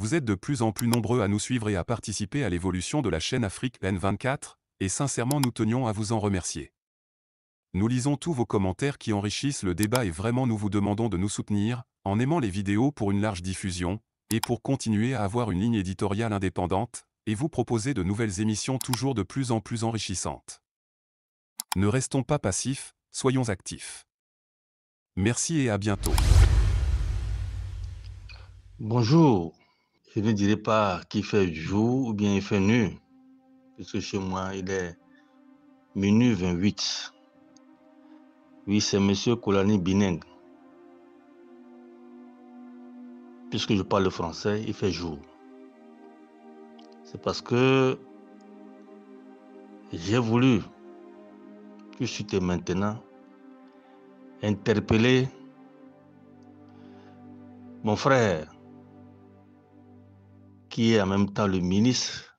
Vous êtes de plus en plus nombreux à nous suivre et à participer à l'évolution de la chaîne Afrique N24, et sincèrement nous tenions à vous en remercier. Nous lisons tous vos commentaires qui enrichissent le débat et vraiment nous vous demandons de nous soutenir, en aimant les vidéos pour une large diffusion, et pour continuer à avoir une ligne éditoriale indépendante, et vous proposer de nouvelles émissions toujours de plus en plus enrichissantes. Ne restons pas passifs, soyons actifs. Merci et à bientôt. Bonjour, je ne dirai pas qu'il fait jour ou bien il fait nuit, puisque chez moi il est minuit 28. Oui, c'est Monsieur Kolani Bineng. Puisque je parle français, il fait jour. C'est parce que j'ai voulu, tout de suite et maintenant, interpeller mon frère, qui est en même temps le ministre,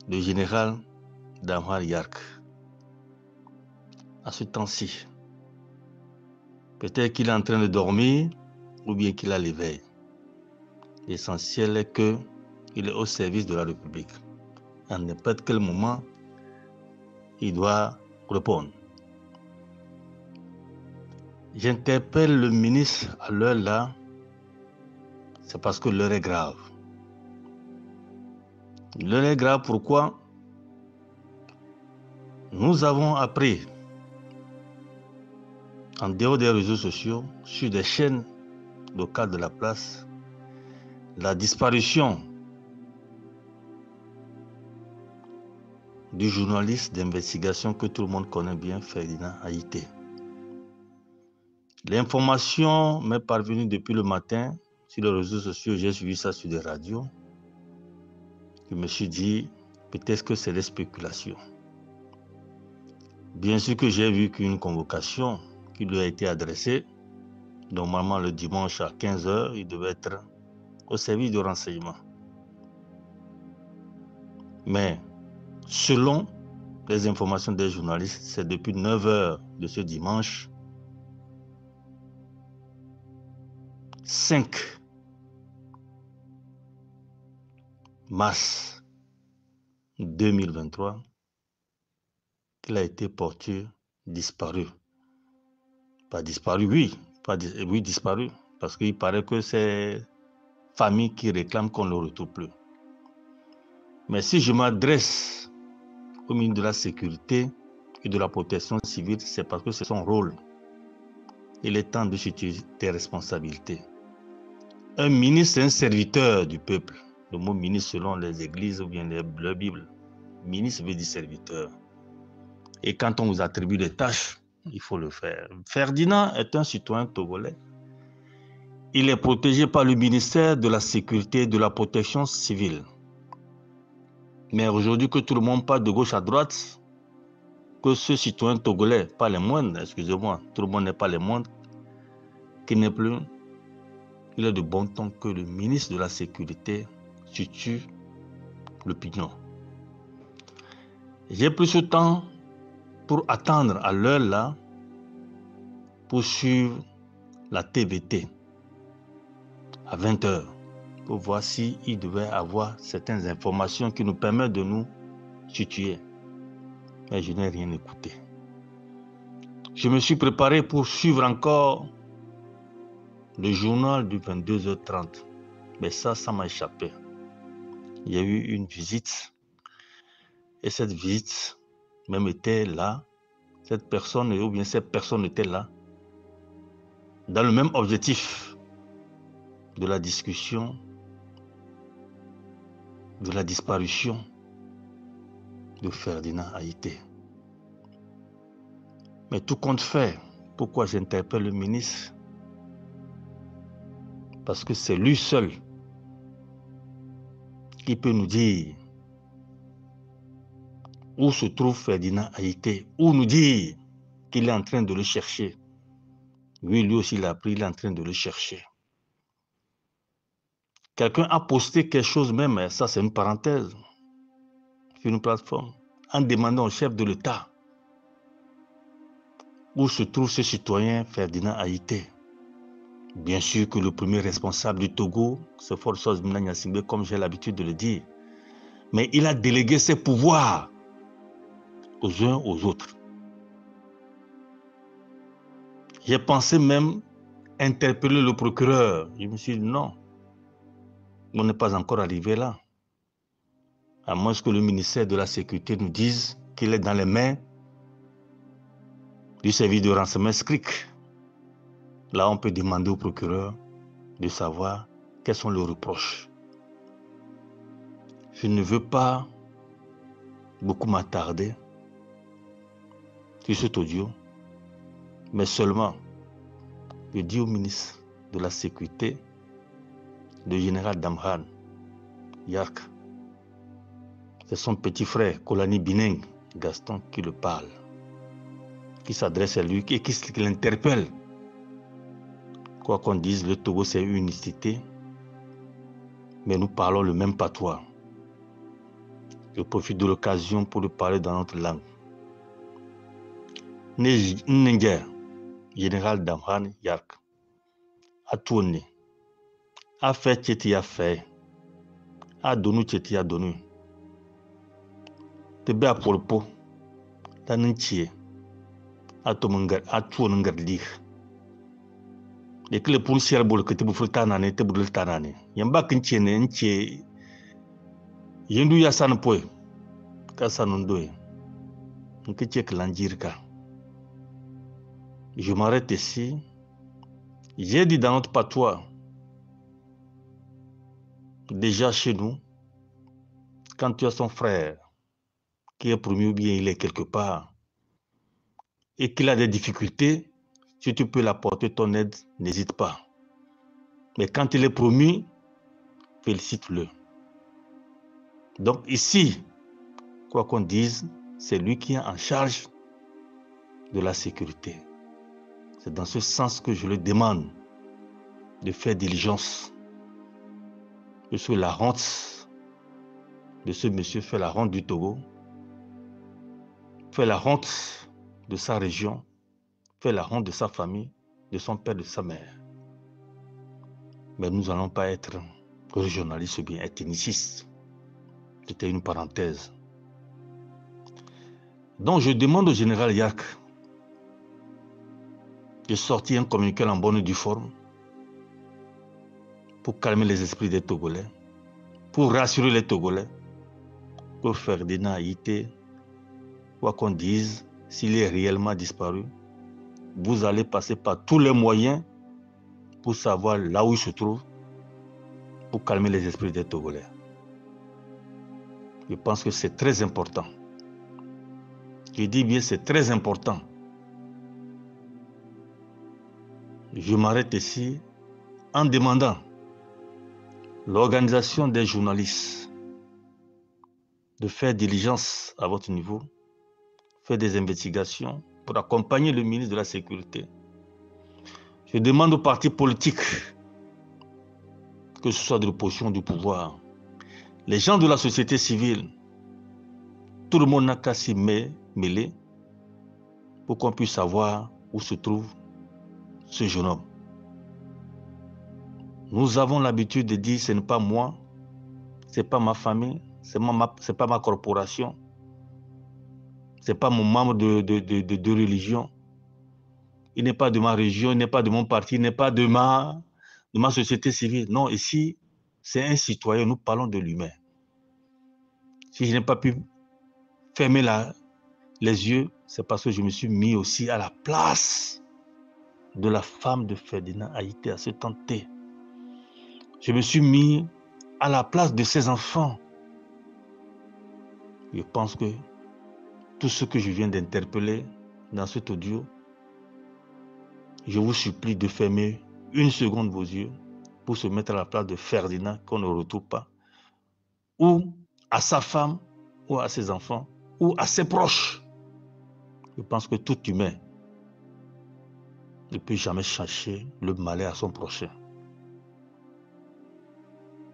le général Damhar Yark. À ce temps-ci, peut-être qu'il est en train de dormir ou bien qu'il a l'éveil. L'essentiel est qu'il est au service de la République. À n'importe quel moment, il doit répondre. J'interpelle le ministre à l'heure là, c'est parce que l'heure est grave. L'heure est grave pourquoi? Nous avons appris, en dehors des réseaux sociaux, sur des chaînes locales de la place, la disparition du journaliste d'investigation que tout le monde connaît bien, Ferdinand Haïté. L'information m'est parvenue depuis le matin sur les réseaux sociaux, j'ai suivi ça sur des radios. Je me suis dit, peut-être que c'est des spéculations. Bien sûr que j'ai vu qu'une convocation qui lui a été adressée, normalement le dimanche à 15 h, il devait être au service de renseignement. Mais selon les informations des journalistes, c'est depuis 9 h de ce dimanche, 5 mars 2023, qu'il a été porté disparu. Pas disparu, oui. Oui, disparu. Parce qu'il paraît que c'est famille qui réclame qu'on ne le retrouve plus. Mais si je m'adresse au ministre de la Sécurité et de la Protection civile, c'est parce que c'est son rôle. Il est temps de situer des responsabilités. Un ministre est un serviteur du peuple. Le mot ministre selon les églises ou bien la Bible. Ministre veut dire serviteur. Et quand on vous attribue des tâches, il faut le faire. Ferdinand est un citoyen togolais. Il est protégé par le ministère de la Sécurité et de la Protection civile. Mais aujourd'hui que tout le monde parle de gauche à droite, que ce citoyen togolais, pas les moindres, excusez-moi, tout le monde n'est pas les moindres, qui n'est plus, il est de bon ton que le ministre de la Sécurité situe l'opinion. J'ai pris ce temps pour attendre à l'heure là, pour suivre la TVT à 20 h, pour voir s'il devait avoir certaines informations qui nous permettent de nous situer. Mais je n'ai rien écouté. Je me suis préparé pour suivre encore le journal du 22 h 30. Mais ça m'a échappé. Il y a eu une visite. Et cette visite même était là. Cette personne, ou bien cette personne était là, dans le même objectif de la discussion, de la disparition de Ferdinand Haïté. Mais tout compte fait, pourquoi j'interpelle le ministre? Parce que c'est lui seul qui peut nous dire où se trouve Ferdinand Haïté, ou nous dire qu'il est en train de le chercher. Oui, lui aussi il a appris, il est en train de le chercher. Quelqu'un a posté quelque chose même, ça c'est une parenthèse, sur une plateforme, en demandant au chef de l'État où se trouve ce citoyen Ferdinand Haïté. Bien sûr que le premier responsable du Togo, c'est François Gnassingbé, comme j'ai l'habitude de le dire. Mais il a délégué ses pouvoirs aux uns aux autres. J'ai pensé même interpeller le procureur. Je me suis dit non, on n'est pas encore arrivé là. À moins que le ministère de la Sécurité nous dise qu'il est dans les mains du service de renseignement SCRIC. Là, on peut demander au procureur de savoir quels sont leurs reproches. Je ne veux pas beaucoup m'attarder sur cet audio, mais seulement je dis au ministre de la Sécurité, le général Damhan Yark, c'est son petit frère, Kolani Bineng, Gaston, qui le parle, qui s'adresse à lui et qui l'interpelle. Quoi qu'on dise, le Togo, c'est une unicité, mais nous parlons le même patois. Je profite de l'occasion pour le parler dans notre langue. Ninger, général Damhan Yark, a tourné, a fait Tcheti a fait, a donné Tcheti a donné. Tebe a polpo, ta n'entie, a tourné ngardir. Et que les policiers ont dit que tu peux tanane, tu peux tanane. Yamba kinchene nche, yendu ya san poe, ka sanundoe, nkiche klanjirka. Je m'arrête ici. J'ai dit dans notre patois, déjà chez nous, quand tu as son frère qui est promu ou bien il est quelque part et qu'il a des difficultés, si tu peux l'apporter ton aide, n'hésite pas. Mais quand il est promu, félicite-le. Donc ici, quoi qu'on dise, c'est lui qui est en charge de la sécurité. C'est dans ce sens que je le demande de faire diligence. Parce que la honte de ce monsieur fait la honte du Togo, fait la honte de sa région, fait la honte de sa famille, de son père, de sa mère. Mais nous n'allons pas être régionalistes ou bien ethnicistes. C'était une parenthèse. Donc je demande au général Yak de sortir un communiqué en bonne et due forme pour calmer les esprits des Togolais, pour rassurer les Togolais, pour Ferdinand Haïté, quoi qu'on dise, s'il est réellement disparu, vous allez passer par tous les moyens pour savoir là où il se trouve, pour calmer les esprits des Togolais. Je pense que c'est très important. Je dis bien c'est très important. Je m'arrête ici en demandant l'organisation des journalistes de faire diligence à votre niveau, faire des investigations pour accompagner le ministre de la Sécurité. Je demande aux partis politiques, que ce soit de l'opposition ou du pouvoir, les gens de la société civile, tout le monde n'a qu'à s'y mêler pour qu'on puisse savoir où se trouve ce jeune homme. Nous avons l'habitude de dire ce n'est pas moi, ce n'est pas ma famille, ce n'est pas ma corporation, ce n'est pas mon membre de religion, il n'est pas de ma région, il n'est pas de mon parti, il n'est pas de ma société civile. Non, ici, c'est un citoyen, nous parlons de l'humain. Si je n'ai pas pu fermer les yeux, c'est parce que je me suis mis aussi à la place de la femme de Ferdinand Haïté à ce temps-là. Je me suis mis à la place de ses enfants. Je pense que tout ce que je viens d'interpeller dans cet audio, je vous supplie de fermer une seconde vos yeux pour se mettre à la place de Ferdinand qu'on ne retrouve pas, ou à sa femme, ou à ses enfants, ou à ses proches. Je pense que tout humain ne peut jamais chercher le malheur à son prochain.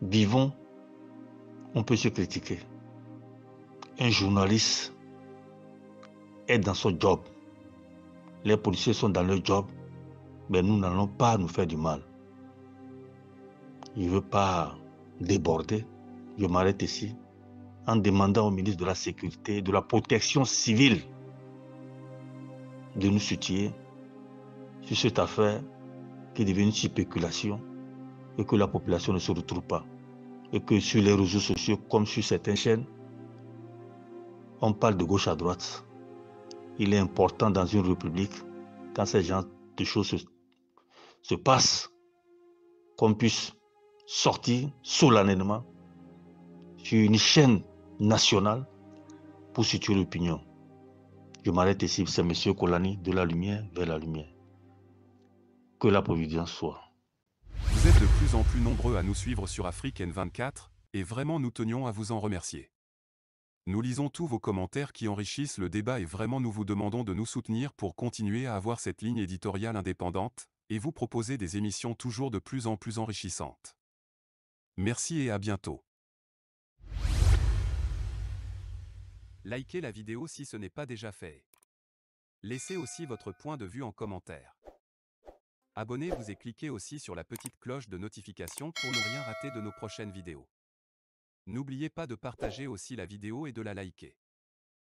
Vivons, on peut se critiquer. Un journaliste est dans son job. Les policiers sont dans leur job, mais nous n'allons pas nous faire du mal. je ne veux pas déborder. Je m'arrête ici en demandant au ministre de la Sécurité et de la Protection civile de nous soutenir sur cette affaire qui devient une spéculation et que la population ne se retrouve pas. Et que sur les réseaux sociaux, comme sur certaines chaînes, on parle de gauche à droite. Il est important dans une république, quand ce genre de choses se passent, qu'on puisse sortir solennellement sur une chaîne nationale pour situer l'opinion. Je m'arrête ici, c'est M. Kolani, de la lumière vers la lumière. Que la providence soit. Vous êtes de plus en plus nombreux à nous suivre sur Afrique N24, et vraiment nous tenions à vous en remercier. Nous lisons tous vos commentaires qui enrichissent le débat et vraiment nous vous demandons de nous soutenir pour continuer à avoir cette ligne éditoriale indépendante, et vous proposer des émissions toujours de plus en plus enrichissantes. Merci et à bientôt. Likez la vidéo si ce n'est pas déjà fait. Laissez aussi votre point de vue en commentaire. Abonnez-vous et cliquez aussi sur la petite cloche de notification pour ne rien rater de nos prochaines vidéos. N'oubliez pas de partager aussi la vidéo et de la liker.